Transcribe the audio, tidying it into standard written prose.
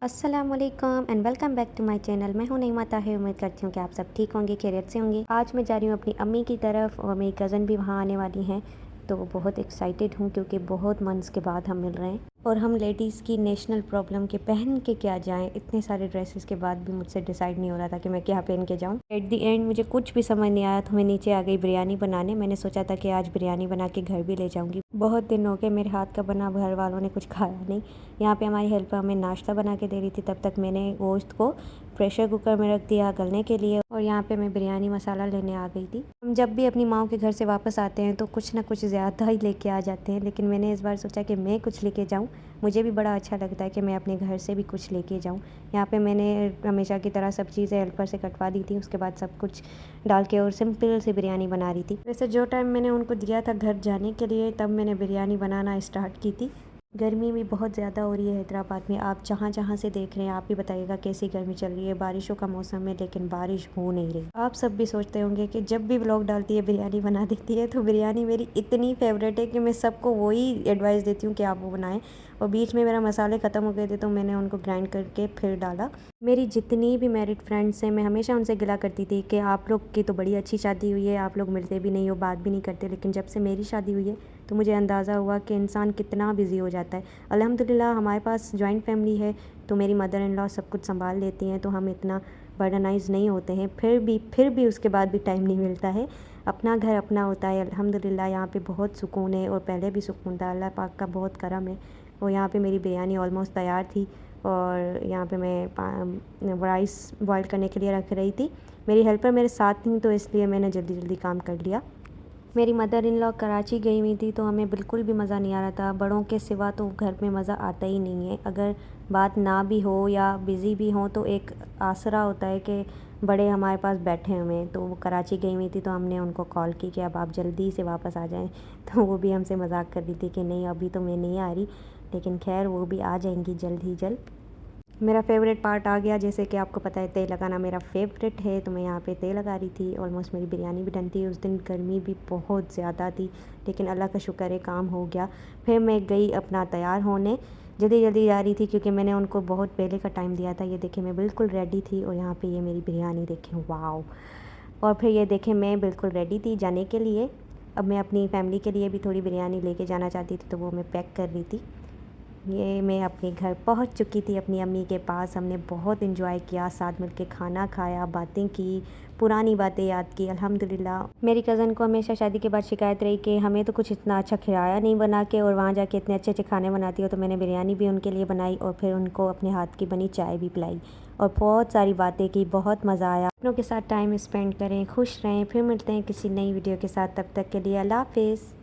अस्सलामुअलैकुम and welcome back to my channel. मैं हूं नईमा ताहिर। उम्मीद करती हूं कि आप सब ठीक होंगे, खैरियत से होंगे। आज मैं जा रही हूं अपनी अम्मी की तरफ और मेरी कज़न भी वहां आने वाली हैं, तो बहुत एक्साइटेड हूं क्योंकि बहुत मंथ्स के बाद हम मिल रहे हैं। और हम लेडीज़ की नेशनल प्रॉब्लम के पहन के क्या जाएं, इतने सारे ड्रेसेस के बाद भी मुझसे डिसाइड नहीं हो रहा था कि मैं क्या पहन के जाऊं। एट द एंड मुझे कुछ भी समझ नहीं आया तो मैं नीचे आ गई बिरयानी बनाने। मैंने सोचा था कि आज बिरयानी बना के घर भी ले जाऊंगी। बहुत दिन हो गए मेरे हाथ का बना, घर वालों ने कुछ खाया नहीं। यहाँ पे हमारी हेल्पर हमें नाश्ता बना के दे रही थी, तब तक मैंने गोश्त को प्रेशर कुकर में रख दिया गलने के लिए। और यहाँ पे मैं बिरयानी मसाला लेने आ गई थी। हम जब भी अपनी माँ के घर से वापस आते हैं तो कुछ ना कुछ ज़्यादा ही लेके आ जाते हैं, लेकिन मैंने इस बार सोचा कि मैं कुछ लेके जाऊँ। मुझे भी बड़ा अच्छा लगता है कि मैं अपने घर से भी कुछ लेके जाऊँ। यहाँ पे मैंने हमेशा की तरह सब चीज़ें हेल्पर से कटवा दी थी, उसके बाद सब कुछ डाल के और सिंपल सी बिरयानी बना रही थी। वैसे जो टाइम मैंने उनको दिया था घर जाने के लिए, तब मैंने बिरयानी बनाना स्टार्ट की थी। गर्मी भी बहुत ज़्यादा हो रही है हैदराबाद में। आप जहाँ जहाँ से देख रहे हैं आप भी बताइएगा कैसी गर्मी चल रही है। बारिशों का मौसम है लेकिन बारिश हो नहीं रही। आप सब भी सोचते होंगे कि जब भी व्लॉग डालती है बिरयानी बना देती है, तो बिरयानी मेरी इतनी फेवरेट है कि मैं सबको वही एडवाइस देती हूँ कि आप वो बनाएं। और बीच में मेरा मसाले ख़त्म हो गए थे तो मैंने उनको ग्राइंड करके फिर डाला। मेरी जितनी भी मैरिड फ्रेंड्स हैं, मैं हमेशा उनसे गिला करती थी कि आप लोग की तो बड़ी अच्छी शादी हुई है, आप लोग मिलते भी नहीं हो, बात भी नहीं करते। लेकिन जब से मेरी शादी हुई है तो मुझे अंदाज़ा हुआ कि इंसान कितना बिज़ी हो जाता है। अल्हम्दुलिल्लाह हमारे पास जॉइंट फैमिली है, तो मेरी मदर इन लॉ सब कुछ संभाल लेती हैं, तो हम इतना बर्डनाइज नहीं होते हैं। फिर भी उसके बाद भी टाइम नहीं मिलता है। अपना घर अपना होता है। अल्हम्दुलिल्लाह यहाँ पे बहुत सुकून है और पहले भी सुकून था। अल्लाह पाक का बहुत करम है। और यहाँ पे मेरी बिरयानी ऑलमोस्ट तैयार थी और यहाँ पे मैं राइस बॉईल करने के लिए रख रही थी। मेरी हेल्पर मेरे साथ थी तो इसलिए मैंने जल्दी जल्दी काम कर लिया। मेरी मदर इन लॉ कराची गई हुई थी तो हमें बिल्कुल भी मज़ा नहीं आ रहा था। बड़ों के सिवा तो घर में मज़ा आता ही नहीं है। अगर बात ना भी हो या बिज़ी भी हो तो एक आसरा होता है कि बड़े हमारे पास बैठे हुए हैं। तो वो कराची गई हुई थी तो हमने उनको कॉल की कि अब आप जल्दी से वापस आ जाएं। तो वो भी हमसे मजाक कर रही थी कि नहीं अभी तो मैं नहीं आ रही, लेकिन खैर वो भी आ जाएंगी जल्द ही जल्द। मेरा फेवरेट पार्ट आ गया। जैसे कि आपको पता है तेल लगाना मेरा फेवरेट है, तो मैं यहाँ पे तेल लगा रही थी। ऑलमोस्ट मेरी बिरयानी भी डन थी। उस दिन गर्मी भी बहुत ज़्यादा थी, लेकिन अल्लाह का शुक्र है काम हो गया। फिर मैं गई अपना तैयार होने, जल्दी जल्दी जा रही थी क्योंकि मैंने उनको बहुत पहले का टाइम दिया था। ये देखें मैं बिल्कुल रेडी थी और यहाँ पर ये मेरी बिरयानी देखें, वाओ। और फिर ये देखें मैं बिल्कुल रेडी थी जाने के लिए। अब मैं अपनी फैमिली के लिए भी थोड़ी बिरयानी लेके जाना चाहती थी, तो वो मैं पैक कर रही थी। ये मैं अपने घर पहुंच चुकी थी अपनी अम्मी के पास। हमने बहुत इन्जॉय किया, साथ मिलके खाना खाया, बातें की, पुरानी बातें याद की। अल्हम्दुलिल्लाह मेरी कज़न को हमेशा शादी के बाद शिकायत रही कि हमें तो कुछ इतना अच्छा खिलाया नहीं बना के, और वहाँ जाके इतने अच्छे अच्छे खाने बनाती हो। तो मैंने बिरयानी भी उनके लिए बनाई और फिर उनको अपने हाथ की बनी चाय भी पिलाई और बहुत सारी बातें की। बहुत मज़ा आया। अपनों के साथ टाइम स्पेंड करें, खुश रहें। फिर मिलते हैं किसी नई वीडियो के साथ, तब तक के लिए अल्लाह हाफ़िज़।